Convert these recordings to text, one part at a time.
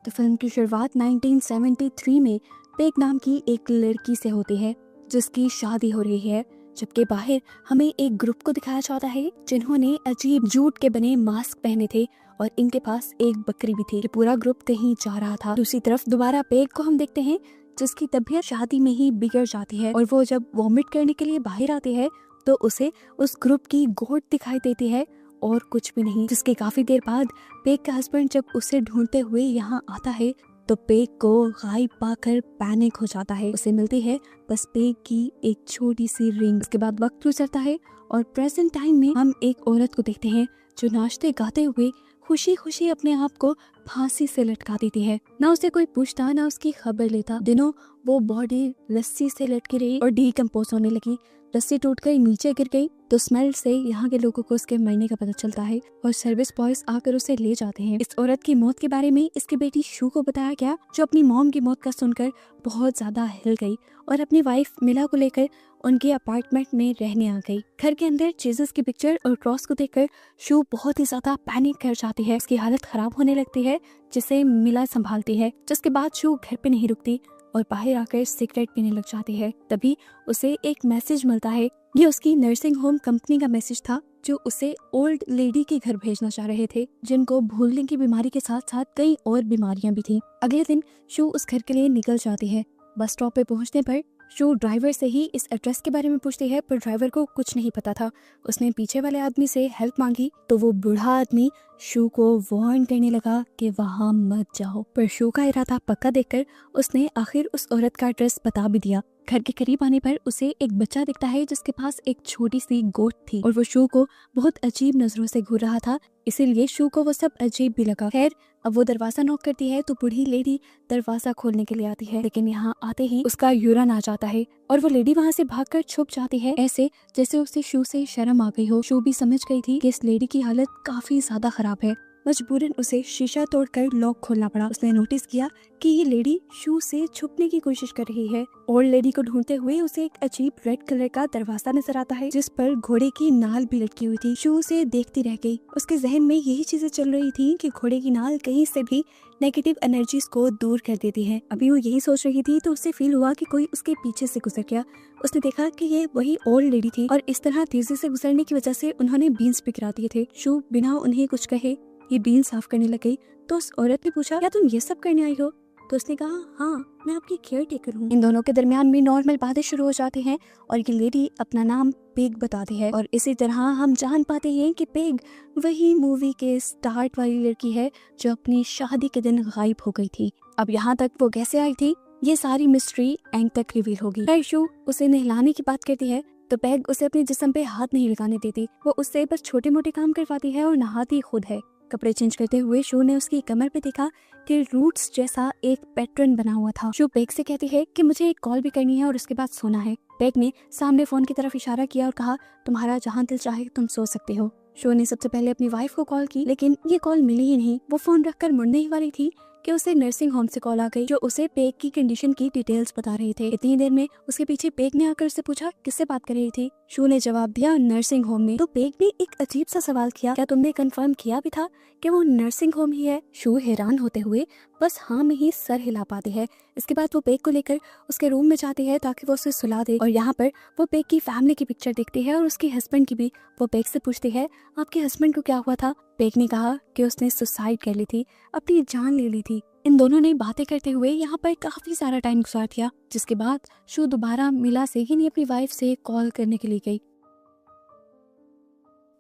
तो फिल्म की शुरुआत 1973 में पेग नाम की एक लड़की से होती है जिसकी शादी हो रही है, जबकि बाहर हमें एक ग्रुप को दिखाया जाता है जिन्होंने अजीब जूट के बने मास्क पहने थे और इनके पास एक बकरी भी थी। पूरा ग्रुप कहीं जा रहा था। दूसरी तरफ दोबारा पेग को हम देखते हैं जिसकी तबीयत शादी में ही बिगड़ जाती है और वो जब वॉमिट करने के लिए बाहर आती है तो उसे उस ग्रुप की गोट दिखाई देती है और कुछ भी नहीं। जिसके काफी देर बाद पेग का हस्बैंड जब उसे ढूंढते हुए यहाँ आता है तो पेग को गायब पाकर पैनिक हो जाता है। उसे मिलती है बस पेग की एक छोटी सी रिंग। उसके बाद वक्त गुजरता है और प्रेजेंट टाइम में हम एक औरत को देखते हैं जो नाचते गाते हुए खुशी खुशी अपने आप को फांसी से लटका देती है। ना उसे कोई पूछता ना उसकी खबर लेता। दिनों वो बॉडी रस्सी से लटकी रही और डीकम्पोज होने लगी। रस्सी टूटकर नीचे गिर गई तो स्मेल से यहाँ के लोगों को उसके मरने का पता चलता है और सर्विस बॉयज आकर उसे ले जाते हैं। इस औरत की मौत के बारे में इसकी बेटी शू को बताया गया, जो अपनी मॉम की मौत का सुनकर बहुत ज्यादा हिल गई और अपनी वाइफ मिला को लेकर उनके अपार्टमेंट में रहने आ गई। घर के अंदर जीसस की पिक्चर और क्रॉस को देखकर शू बहुत ही ज्यादा पैनिक कर जाती है। उसकी हालत खराब होने लगती है जिसे मिला संभालती है। जिसके बाद शू घर पे नहीं रुकती और बाहर आकर सिगरेट पीने लग जाती है। तभी उसे एक मैसेज मिलता है। ये उसकी नर्सिंग होम कंपनी का मैसेज था जो उसे ओल्ड लेडी के घर भेजना चाह रहे थे जिनको भूलने की बीमारी के साथ साथ कई और बीमारियां भी थी। अगले दिन शू उस घर के लिए निकल जाती है। बस स्टॉप पे पहुंचने पर शू ड्राइवर से ही इस एड्रेस के बारे में पूछती है, पर ड्राइवर को कुछ नहीं पता था। उसने पीछे वाले आदमी से हेल्प मांगी तो वो बूढ़ा आदमी शू को वार्न करने लगा कि वहां मत जाओ, पर शू का इरादा पक्का देखकर उसने आखिर उस औरत का एड्रेस बता भी दिया। घर के करीब आने पर उसे एक बच्चा दिखता है जिसके पास एक छोटी सी गोट थी और वो शू को बहुत अजीब नजरों से घूर रहा था, इसीलिए शू को वो सब अजीब भी लगा। खैर अब वो दरवाजा नॉक करती है तो बूढ़ी लेडी दरवाजा खोलने के लिए आती है, लेकिन यहाँ आते ही उसका यूरिन आ जाता है और वो लेडी वहाँ से भागकर छुप जाती है, ऐसे जैसे उसे शू से शर्म आ गई हो। शू भी समझ गई थी कि इस लेडी की हालत काफी ज्यादा खराब है। मजबूरन उसे शीशा तोड़कर लॉक खोलना पड़ा। उसने नोटिस किया कि ये लेडी शू से छुपने की कोशिश कर रही है। ओल्ड लेडी को ढूंढते हुए उसे एक अजीब रेड कलर का दरवाजा नजर आता है जिस पर घोड़े की नाल भी लटकी हुई थी। शू उसे देखती रह गई। उसके जहन में यही चीजें चल रही थी कि घोड़े की नाल कहीं से भी नेगेटिव एनर्जीज को दूर कर देती है। अभी वो यही सोच रही थी तो उसे फील हुआ कि कोई उसके पीछे से गुजर गया। उसने देखा कि ये वही ओल्ड लेडी थी और इस तरह तेजी से गुजरने की वजह से उन्होंने बीन्स भी गिरा दिए थे। शू बिना उन्हें कुछ कहे ये बीन साफ करने लग गई तो उस औरत ने पूछा, क्या तुम ये सब करने आई हो? तो उसने कहा, हाँ मैं आपकी केयर टेकर हूँ। इन दोनों के दरमियान में नॉर्मल बातें शुरू हो जाती हैं और ये लेडी अपना नाम पेग बताती है और इसी तरह हम जान पाते हैं कि पेग वही मूवी के स्टार्ट वाली लड़की है जो अपनी शादी के दिन गायब हो गई थी। अब यहाँ तक वो कैसे आई थी ये सारी मिस्ट्री एंड तक रिवील होगी। शू उसे नहलाने की बात करती है तो पेग उसे अपने जिस्म पे हाथ नहीं लगाने देती। वो उससे बस छोटे मोटे काम करवाती है और नहाती खुद है। कपड़े चेंज करते हुए शू ने उसकी कमर पे देखा कि रूट्स जैसा एक पैटर्न बना हुआ था। शू पेग से कहती है कि मुझे एक कॉल भी करनी है और उसके बाद सोना है। पेग ने सामने फोन की तरफ इशारा किया और कहा, तुम्हारा जहाँ दिल चाहे तुम सो सकते हो। शू ने सबसे पहले अपनी वाइफ को कॉल की, लेकिन ये कॉल मिली ही नहीं। वो फोन रखकर मुड़ने ही वाली थी कि उसे नर्सिंग होम से कॉल आ गई जो उसे पेग की कंडीशन की डिटेल्स बता रहे थे। इतनी देर में उसके पीछे पेग ने आकर उससे पूछा, किससे बात कर रही थी? शू ने जवाब दिया, नर्सिंग होम में। तो पेग ने एक अजीब सा सवाल किया, क्या तुमने कंफर्म किया भी था कि वो नर्सिंग होम ही है? शू हैरान होते हुए बस हाँ में ही सर हिला पाती है। इसके बाद वो पेग को लेकर उसके रूम में जाती है ताकि वो उसे सुला दे और यहाँ पर वो पेग की फैमिली की पिक्चर देखती है और उसके हस्बैंड की भी। वो पेग से पूछती है, आपके हस्बैंड को क्या हुआ था? पेग ने कहा कि उसने सुसाइड कर ली थी, अपनी जान ले ली थी। इन दोनों ने बातें करते हुए यहाँ पर काफी सारा टाइम गुजार दिया, जिसके बाद शू दोबारा मिला से ही नहीं अपनी वाइफ से कॉल करने के लिए गई।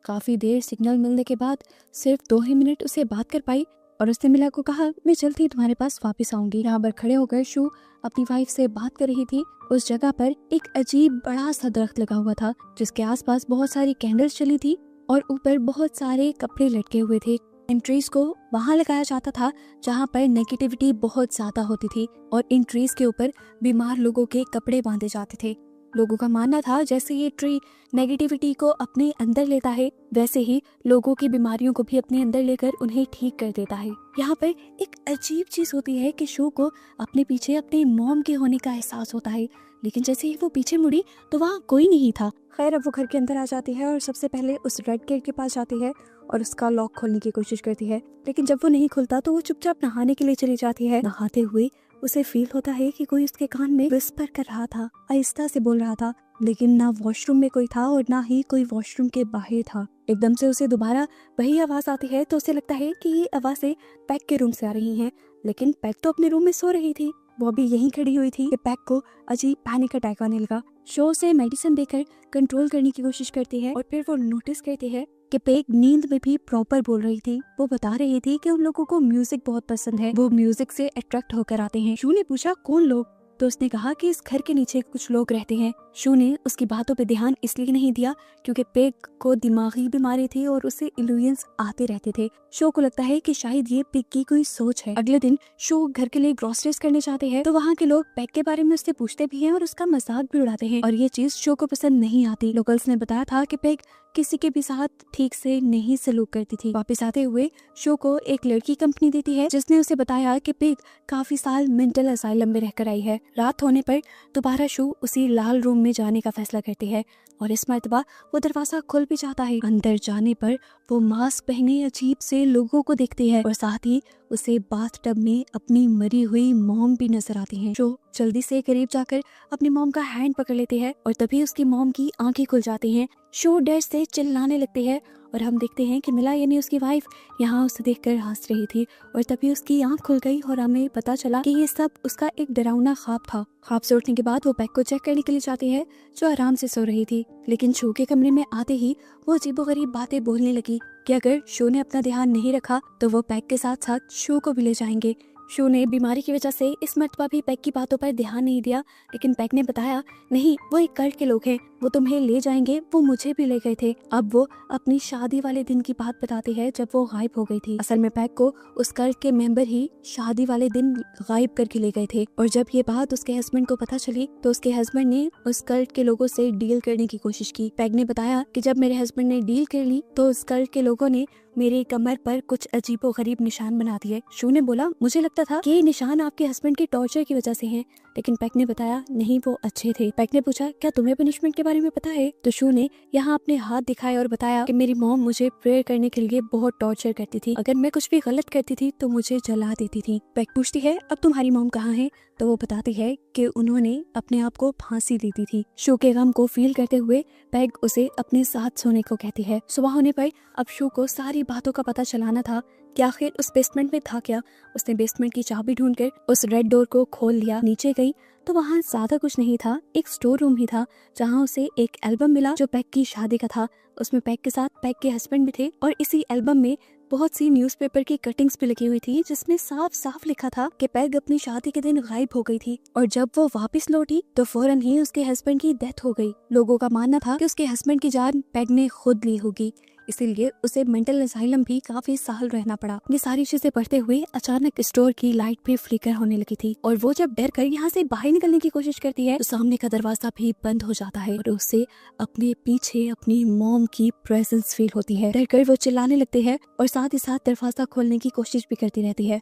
काफी देर सिग्नल मिलने के बाद सिर्फ 2 ही मिनट उसे बात कर पाई और उसने मिला को कहा, मैं जल्द ही तुम्हारे पास वापस आऊंगी। यहाँ पर खड़े होकर शू अपनी वाइफ से बात कर रही थी। उस जगह पर एक अजीब बड़ा सा दरख्त लगा हुआ था जिसके आसपास बहुत सारी कैंडल्स चली थी और ऊपर बहुत सारे कपड़े लटके हुए थे। इन ट्रीज को वहां लगाया जाता था जहां पर नेगेटिविटी बहुत ज्यादा होती थी और इन ट्रीज के ऊपर बीमार लोगों के कपड़े बांधे जाते थे। लोगों का मानना था जैसे ये ट्री नेगेटिविटी को अपने अंदर लेता है वैसे ही लोगों की बीमारियों को भी अपने अंदर लेकर उन्हें ठीक कर देता है। यहाँ पर एक अजीब चीज होती है कि शू को अपने पीछे अपने मॉम के होने का एहसास होता है, लेकिन जैसे ही वो पीछे मुड़ी तो वहाँ कोई नहीं था। खैर अब वो घर के अंदर आ जाती है और सबसे पहले उस रेड गेट के पास जाती है और उसका लॉक खोलने की कोशिश करती है, लेकिन जब वो नहीं खुलता तो वो चुपचाप नहाने के लिए चली जाती है। नहाते हुए उसे फील होता है कि कोई उसके कान में विस्पर कर रहा था, आहिस्ता से बोल रहा था, लेकिन ना वॉशरूम में कोई था और ना ही कोई वॉशरूम के बाहर था। एकदम से उसे दोबारा वही आवाज आती है तो उसे लगता है कि ये आवाजें पैक के रूम से आ रही हैं, लेकिन पैक तो अपने रूम में सो रही थी। वो भी यहीं खड़ी हुई थी कि पैक को अजीब पैनिक अटैक आने लगा। शो से मेडिसिन देकर कंट्रोल करने की कोशिश करती है और फिर वो नोटिस करती है कि पैक नींद में भी प्रॉपर बोल रही थी। वो बता रही थी कि उन लोगों को म्यूजिक बहुत पसंद है, वो म्यूजिक से अट्रैक्ट होकर आते हैं। शू ने पूछा कौन लोग, तो उसने कहा कि इस घर के नीचे कुछ लोग रहते हैं। शू ने उसकी बातों पे ध्यान इसलिए नहीं दिया क्योंकि पेग को दिमागी बीमारी थी और उसे इल्यूजन्स आते रहते थे। शो को लगता है कि शायद ये पेग की कोई सोच है। अगले दिन शो घर के लिए ग्रोसरीज करने जाते हैं तो वहाँ के लोग पेग के बारे में उससे पूछते भी हैं और उसका मजाक भी उड़ाते हैं, और ये चीज शो को पसंद नहीं आती। लोकल्स ने बताया था कि पेग किसी के भी साथ ठीक से नहीं सलूक करती थी। वापस आते हुए शो को एक लड़की कंपनी देती है जिसने उसे बताया कि पेग काफी साल मेंटल असाइलम में रहकर आई है। रात होने पर दोबारा शो उसी लाल रूम में जाने का फैसला करती है और इस मर्तबा वो दरवाजा खुल भी जाता है। अंदर जाने पर वो मास्क पहने अजीब से लोगों को देखती है और साथ ही उसे बाथटब में अपनी मरी हुई मॉम भी नजर आती हैं। शो जल्दी से करीब जाकर अपनी मॉम का हैंड पकड़ लेती है और तभी उसकी मॉम की आंखें खुल जाती हैं। शो डर से चिल्लाने लगती है और हम देखते हैं कि मिला यानी उसकी वाइफ यहाँ उसे देखकर हंस रही थी और तभी उसकी आंख खुल गई और हमें पता चला कि ये सब उसका एक डरावना ख्वाब था। ख्वाब से उठने के बाद वो पैक को चेक करने के लिए जाती है जो आराम से सो रही थी, लेकिन शो के कमरे में आते ही वो अजीबोगरीब बातें बोलने लगी कि अगर शो ने अपना ध्यान नहीं रखा तो वो पैक के साथ साथ शो को भी ले जाएंगे। शो ने बीमारी की वजह से इस मर्तबा भी पैक की बातों पर ध्यान नहीं दिया, लेकिन पैक ने बताया नहीं वो एक कल्ट के लोग हैं, वो तुम्हें ले जाएंगे, वो मुझे भी ले गए थे। अब वो अपनी शादी वाले दिन की बात बताती है जब वो गायब हो गई थी। असल में पैक को उस कल्ट के मेंबर ही शादी वाले दिन गायब करके ले गए थे और जब ये बात उसके हस्बैंड को पता चली तो उसके हस्बैंड ने उस कल्ट के लोगों से डील करने की कोशिश की। पैक ने बताया कि जब मेरे हस्बैंड ने डील कर ली तो उस कल्ट के लोगों ने मेरे कमर पर कुछ अजीबो गरीब निशान बना दिए। शू ने बोला मुझे लगता था कि ये निशान आपके हस्बैंड की टॉर्चर की वजह से हैं, लेकिन पैक ने बताया नहीं वो अच्छे थे। पैक ने पूछा क्या तुम्हें पनिशमेंट के बारे में पता है, तो शू ने यहाँ अपने हाथ दिखाए और बताया कि मेरी मॉम मुझे प्रेयर करने के लिए बहुत टॉर्चर करती थी, अगर मैं कुछ भी गलत करती थी तो मुझे जला देती थी। पैक पूछती है अब तुम्हारी मॉम कहाँ है, तो वो बताती है कि उन्होंने अपने आप को फांसी दी थी। शो के गम को फील करते हुए पैग उसे अपने साथ सोने को कहती है। सुबह होने पर अब शो को सारी बातों का पता चलाना था कि आखिर उस बेसमेंट में था क्या। उसने बेसमेंट की चाबी ढूंढकर उस रेड डोर को खोल लिया। नीचे गई तो वहाँ ज्यादा कुछ नहीं था, एक स्टोर रूम ही था जहाँ उसे एक एल्बम मिला जो पैग की शादी का था। उसमें पैग के साथ पैग के हस्बैंड भी थे और इसी एल्बम में बहुत सी न्यूज़पेपर की कटिंग्स भी लगी हुई थी जिसमें साफ साफ लिखा था कि पैग अपनी शादी के दिन गायब हो गई थी और जब वो वापस लौटी तो फौरन ही उसके हस्बैंड की डेथ हो गई। लोगों का मानना था कि उसके हस्बैंड की जान पैग ने खुद ली होगी, इसीलिए उसे मेंटल असाइलम भी काफी साल रहना पड़ा। ये सारी चीजें पढ़ते हुए अचानक स्टोर की लाइट भी फ्लिकर होने लगी थी और वो जब डर कर यहाँ से बाहर निकलने की कोशिश करती है तो सामने का दरवाजा भी बंद हो जाता है और उसे अपने पीछे अपनी मॉम की प्रेजेंस फील होती है। डर कर वो चिल्लाने लगते हैं और साथ ही साथ दरवाजा खोलने की कोशिश भी करती रहती है।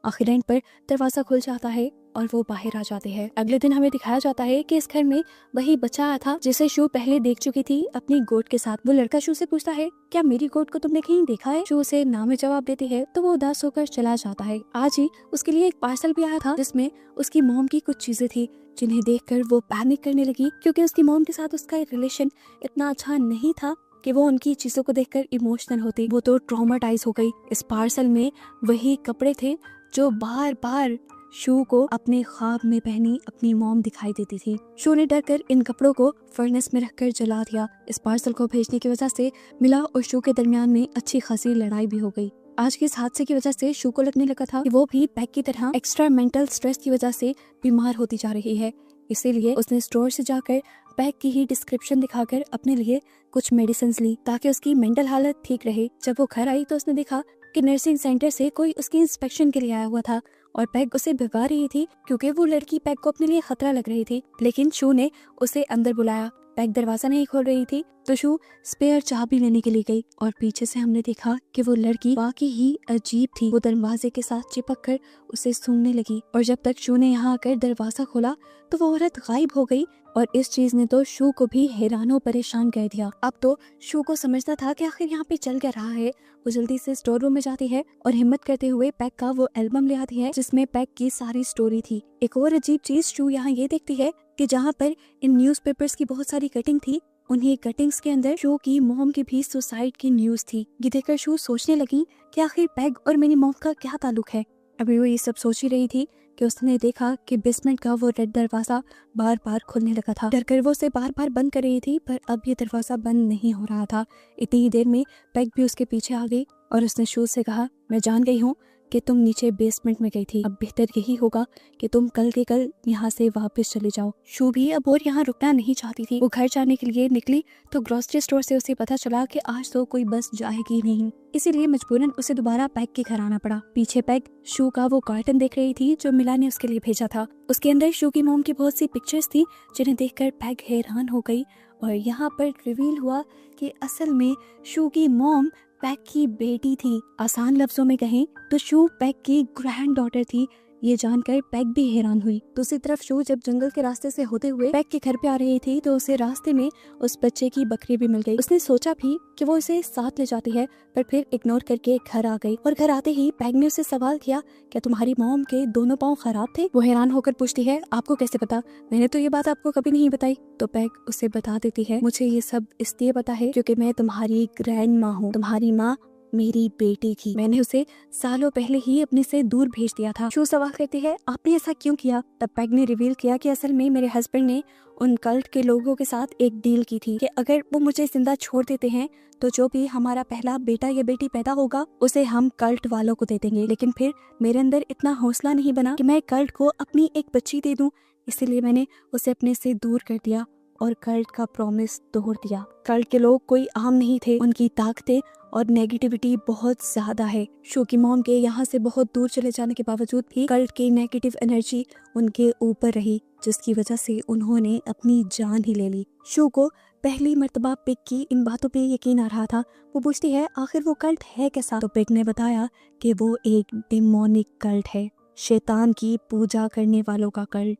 आखिर एंड पर दरवाजा खुल जाता है और वो बाहर आ जाते हैं। अगले दिन हमें दिखाया जाता है कि इस घर में वही बच्चा आया था जिसे शू पहले देख चुकी थी अपनी गोट के साथ। वो लड़का शू से पूछता है क्या मेरी गोट को तुमने कहीं देखा है। शू उसे ना में जवाब देती है तो वो उदास होकर चला जाता है। आज ही उसके लिए एक पार्सल भी आया था जिसमें उसकी मॉम की कुछ चीजें थी जिन्हें देखकर वो पैनिक करने लगी क्योंकि उसकी मॉम के साथ उसका रिलेशन इतना अच्छा नहीं था कि वो उनकी चीजों को देखकर इमोशनल होती। वो तो ट्रॉमाटाइज हो गई। इस पार्सल में वही कपड़े थे जो बार बार शू को अपने ख्वाब में पहनी अपनी मॉम दिखाई देती थी। शू ने डरकर इन कपड़ों को फर्नेस में रखकर जला दिया। इस पार्सल को भेजने की वजह से मिला और शू के दरमियान में अच्छी खासी लड़ाई भी हो गई। आज के इस हादसे की वजह से शू को लगने लगा था कि वो भी पैग की तरह एक्स्ट्रा मेंटल स्ट्रेस की वजह से बीमार होती जा रही है। इसीलिए उसने स्टोर से जाकर पैग की ही डिस्क्रिप्शन दिखाकर अपने लिए कुछ मेडिसिन ली ताकि उसकी मेंटल हालत ठीक रहे। जब वो घर आई तो उसने देखा कि नर्सिंग सेंटर से कोई उसकी इंस्पेक्शन के लिए आया हुआ था और पैग उसे भगा रही थी क्योंकि वो लड़की पैग को अपने लिए खतरा लग रही थी। लेकिन शू ने उसे अंदर बुलाया पैग दरवाजा नहीं खोल रही थी तो शू स्पेयर चाबी लेने के लिए गई और पीछे से हमने देखा कि वो लड़की वाकई ही अजीब थी। वो दरवाजे के साथ चिपक कर उसे सूंघने लगी और जब तक शू ने यहाँ आकर दरवाजा खोला तो वो औरत गायब हो गई और इस चीज ने तो शू को भी हैरान परेशान कर दिया। अब तो शू को समझना था कि आखिर यहाँ पे चल क्या रहा है। वो जल्दी से स्टोर रूम में जाती है और हिम्मत करते हुए पैग का वो एल्बम ले आती है जिसमें पैग की सारी स्टोरी थी। एक और अजीब चीज शू यहाँ ये देखती है कि जहाँ पर इन न्यूज़पेपर्स की बहुत सारी कटिंग थी, उन्हीं कटिंग्स के अंदर शू की मॉम की भी सुसाइड की न्यूज थी। ये देखकर शू सोचने लगी कि आखिर पैग और मेरी मॉम का क्या ताल्लुक है। अभी वो ये सब सोच ही रही थी कि उसने देखा कि बेसमेंट का वो रेड दरवाजा बार बार खुलने लगा था। डरकर वो उसे बार बार बंद कर रही थी पर अब ये दरवाजा बंद नहीं हो रहा था। इतनी ही देर में पैग भी उसके पीछे आ गई और उसने शू से कहा, मैं जान गई हूँ कि तुम नीचे बेसमेंट में गई थी। अब बेहतर यही होगा कि तुम कल के कल यहाँ से वापस चले जाओ। शू भी अब और यहाँ रुकना नहीं चाहती थी। वो घर जाने के लिए निकली तो ग्रोसरी स्टोर से उसे पता चला कि आज तो कोई बस जाएगी नहीं, इसीलिए मजबूरन उसे दोबारा पैग के घर आना पड़ा। पीछे पैग शू का वो कार्टन देख रही थी जो मिला ने उसके लिए भेजा था। उसके अंदर शू की मॉम की बहुत सी पिक्चर्स थी जिन्हें देखकर पैग हैरान हो गई और यहाँ पर रिवील हुआ कि असल में शू की मॉम पैग की बेटी थी। आसान लफ्जों में कहें तो शू पैग की ग्रैंड डॉटर थी। ये जानकर पैग भी हैरान हुई। दूसरी तरफ शू जब जंगल के रास्ते से होते हुए पैग के घर पे आ रही थी तो उसे रास्ते में उस बच्चे की बकरी भी मिल गई। उसने सोचा भी कि वो इसे साथ ले जाती है पर फिर इग्नोर करके घर आ गई और घर आते ही पैग ने उससे सवाल किया, क्या तुम्हारी मॉम के दोनों पाँव खराब थे? वो हैरान होकर पूछती है, आपको कैसे पता? मैंने तो ये बात आपको कभी नहीं बताई। तो पैग उसे बता देती है, मुझे ये सब इसलिए पता है क्योंकि मैं तुम्हारी ग्रैंड माँ हूँ। तुम्हारी माँ मेरी बेटी थी। मैंने उसे सालों पहले ही अपने से दूर भेज दिया था। शू सवाल करती है, आपने ऐसा क्यों किया? तब पैग ने रिवील किया कि असल में मेरे हस्बैंड ने उन कल्ट के लोगों के साथ एक डील की थी कि अगर वो मुझे जिंदा छोड़ देते हैं तो जो भी हमारा पहला बेटा या बेटी पैदा होगा उसे हम कल्ट वालों को दे देंगे। लेकिन फिर मेरे अंदर इतना हौसला नहीं बना कि मैं कल्ट को अपनी एक बच्ची दे दूं, इसीलिए मैंने उसे अपने से दूर कर दिया और कल्ट का प्रॉमिस तोड़ दिया। कल्ट के लोग कोई आम नहीं थे, उनकी ताकतें और नेगेटिविटी बहुत ज्यादा है। शू की मॉम के यहाँ से बहुत दूर चले जाने के बावजूद भी कल्ट की नेगेटिव एनर्जी उनके ऊपर रही जिसकी वजह से उन्होंने अपनी जान ही ले ली। शू को पहली मर्तबा पिग की इन बातों पे यकीन आ रहा था। वो पूछती है, आखिर वो कल्ट है कैसा? तो पिग ने बताया कि वो एक डिमोनिक कल्ट है, शैतान की पूजा करने वालों का कल्ट।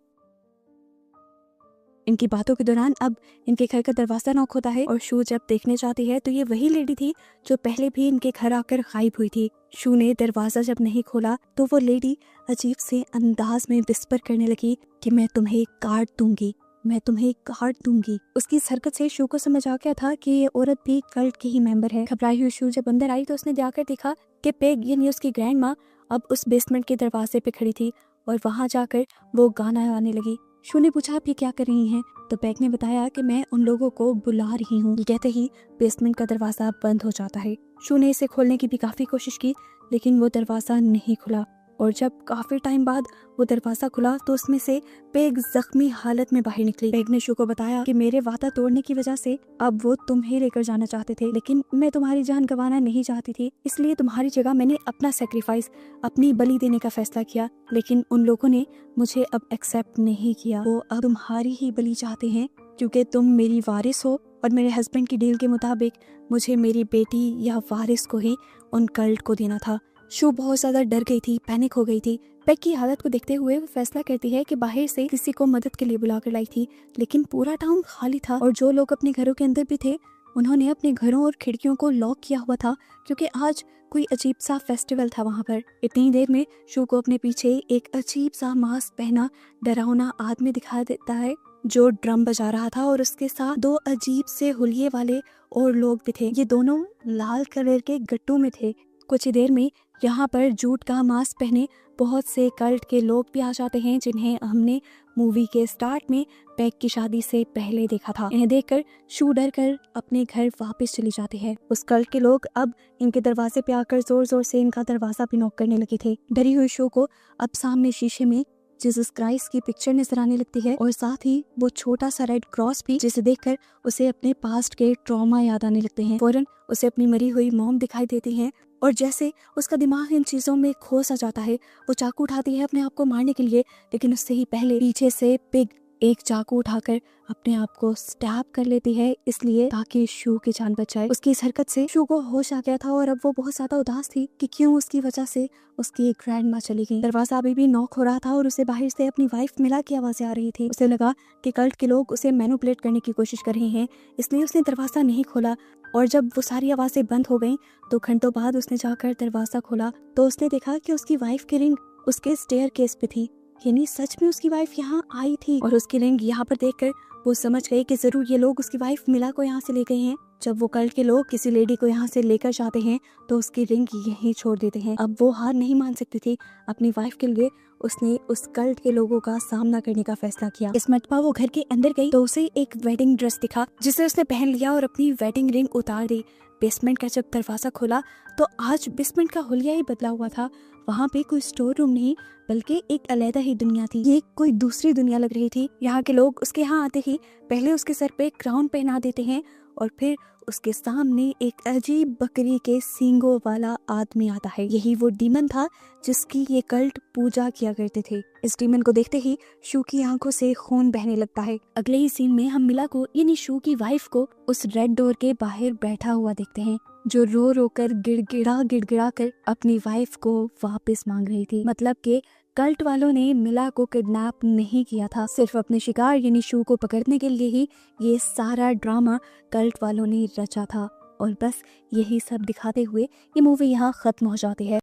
इनकी बातों के दौरान अब इनके घर का दरवाजा नॉक होता है और शू जब देखने जाती है तो ये वही लेडी थी जो पहले भी इनके घर आकर गायब हुई थी। शू ने दरवाजा जब नहीं खोला तो वो लेडी अजीब से अंदाज में विस्पर करने लगी कि मैं तुम्हें काट दूंगी, मैं तुम्हें काट दूंगी। उसकी इस हरकत से शू को समझ आ गया था कि ये औरत भी कल्ट की ही मेंबर है। घबराई हुई शू जब अंदर आई तो उसने जाकर देखा कि पेग यानी उसकी ग्रैंड माँ अब उस बेसमेंट के दरवाजे पे खड़ी थी और वहां जाकर वो गाना गाने लगी। शू ने पूछा, आप ये क्या कर रही हैं? तो पैग ने बताया कि मैं उन लोगों को बुला रही हूँ। ये कहते ही बेसमेंट का दरवाजा बंद हो जाता है। शू ने इसे खोलने की भी काफी कोशिश की लेकिन वो दरवाजा नहीं खुला और जब काफी टाइम बाद वो दरवाजा खुला तो उसमें से पेग जख्मी हालत में बाहर निकली। पेग ने शू को बताया कि मेरे वादा तोड़ने की वजह से अब वो तुम्हें लेकर जाना चाहते थे लेकिन मैं तुम्हारी जान गंवाना नहीं चाहती थी, इसलिए तुम्हारी जगह मैंने अपना सेक्रीफाइस, अपनी बलि देने का फैसला किया। लेकिन उन लोगों ने मुझे अब एक्सेप्ट नहीं किया। वो अब तुम्हारी ही बलि चाहते हैं क्योंकि तुम मेरी वारिस हो और मेरे हस्बैंड की डील के मुताबिक मुझे मेरी बेटी या वारिस को ही उन कल्ट को देना था। शू बहुत ज्यादा डर गई थी, पैनिक हो गई थी। पेग की हालत को देखते हुए वो फैसला करती है कि बाहर से किसी को मदद के लिए बुला कर लाई थी लेकिन पूरा टाउन खाली था और जो लोग अपने घरों के अंदर भी थे उन्होंने अपने घरों और खिड़कियों को लॉक किया हुआ था क्योंकि आज कोई अजीब सा फेस्टिवल था वहाँ पर। इतनी देर में शू को अपने पीछे एक अजीब सा मास्क पहना डरावना आदमी दिखाई देता है जो ड्रम बजा रहा था और उसके साथ दो अजीब से हुलिये वाले और लोग भी थे। ये दोनों लाल कलर के गट्टू में थे। कुछ ही देर में यहाँ पर जूट का मास्क पहने बहुत से कल्ट के लोग भी आ जाते हैं जिन्हें हमने मूवी के स्टार्ट में पैग की शादी से पहले देखा था। इन्हें देखकर शू डर कर अपने घर वापस चली जाती है। उस कल्ट के लोग अब इनके दरवाजे पे आकर जोर जोर से इनका दरवाजा भी नॉक करने लगे थे। डरी हुई शू को अब सामने शीशे में जीसस क्राइस्ट की पिक्चर नजर आने लगती है और साथ ही वो छोटा सा रेड क्रॉस भी, जिसे देखकर उसे अपने पास्ट के ट्रॉमा याद आने लगते हैं। फौरन उसे अपनी मरी हुई मॉम दिखाई देती है और जैसे उसका दिमाग इन चीजों में खो सा जाता है वो चाकू उठाती है अपने आप को मारने के लिए लेकिन उससे ही पहले पीछे से पिग एक चाकू उठाकर अपने आप को स्टैब कर लेती है, इसलिए ताकि शू की जान बच जाए। उसकी इस हरकत से शू को होश आ गया था और अब वो बहुत ज्यादा उदास थी कि क्यों उसकी वजह से उसकी ग्रैंड माँ चली गई। दरवाजा अभी भी नॉक हो रहा था और उसे बाहर से अपनी वाइफ मिला की आवाजें आ रही थी। उसे लगा कि कल्ट के लोग उसे मैनिपुलेट करने की कोशिश कर रहे हैं, इसलिए उसने दरवाजा नहीं खोला। और जब वो सारी आवाजें बंद हो गईं तो घंटों बाद उसने जाकर दरवाजा खोला तो उसने देखा कि उसकी वाइफ की रिंग उसके स्टेयर केस पे थी, यानी सच में उसकी वाइफ यहाँ आई थी। और उसकी रिंग यहाँ पर देखकर वो समझ गई कि जरूर ये लोग उसकी वाइफ मिला को यहाँ से ले गए हैं। जब वो कल्ट के लोग किसी लेडी को यहाँ से लेकर जाते हैं तो उसकी रिंग यहीं छोड़ देते हैं। अब वो हार नहीं मान सकती थी अपनी वाइफ के लिए। उसने उस कल्ट के लोगों का सामना करने का फैसला किया। इस मरतबा वो घर के अंदर गई तो उसे एक वेडिंग ड्रेस दिखा जिसे उसने पहन लिया और अपनी वेडिंग रिंग उतार दी। बेसमेंट का जब दरवाजा खोला तो आज बेसमेंट का हुलिया ही बदला हुआ था। वहाँ पे कोई स्टोर रूम नहीं बल्कि एक अलग ही दुनिया थी। ये कोई दूसरी दुनिया लग रही थी। यहाँ के लोग उसके यहाँ आते ही पहले उसके सर पे क्राउन पहना देते हैं और फिर उसके सामने एक अजीब बकरी के सींगों वाला आदमी आता है। यही वो डीमन था जिसकी ये कल्ट पूजा किया करते थे। इस डीमन को देखते ही शू की आंखों से खून बहने लगता है। अगले ही सीन में हम मिला को यानी शू की वाइफ को उस रेड डोर के बाहर बैठा हुआ देखते हैं, जो रो रो कर गिड़गिड़ा कर अपनी वाइफ को वापस मांग रही थी। मतलब कि कल्ट वालों ने मिला को किडनैप नहीं किया था, सिर्फ अपने शिकार यानी शू को पकड़ने के लिए ही ये सारा ड्रामा कल्ट वालों ने रचा था। और बस यही सब दिखाते हुए ये मूवी यहाँ खत्म हो जाती है।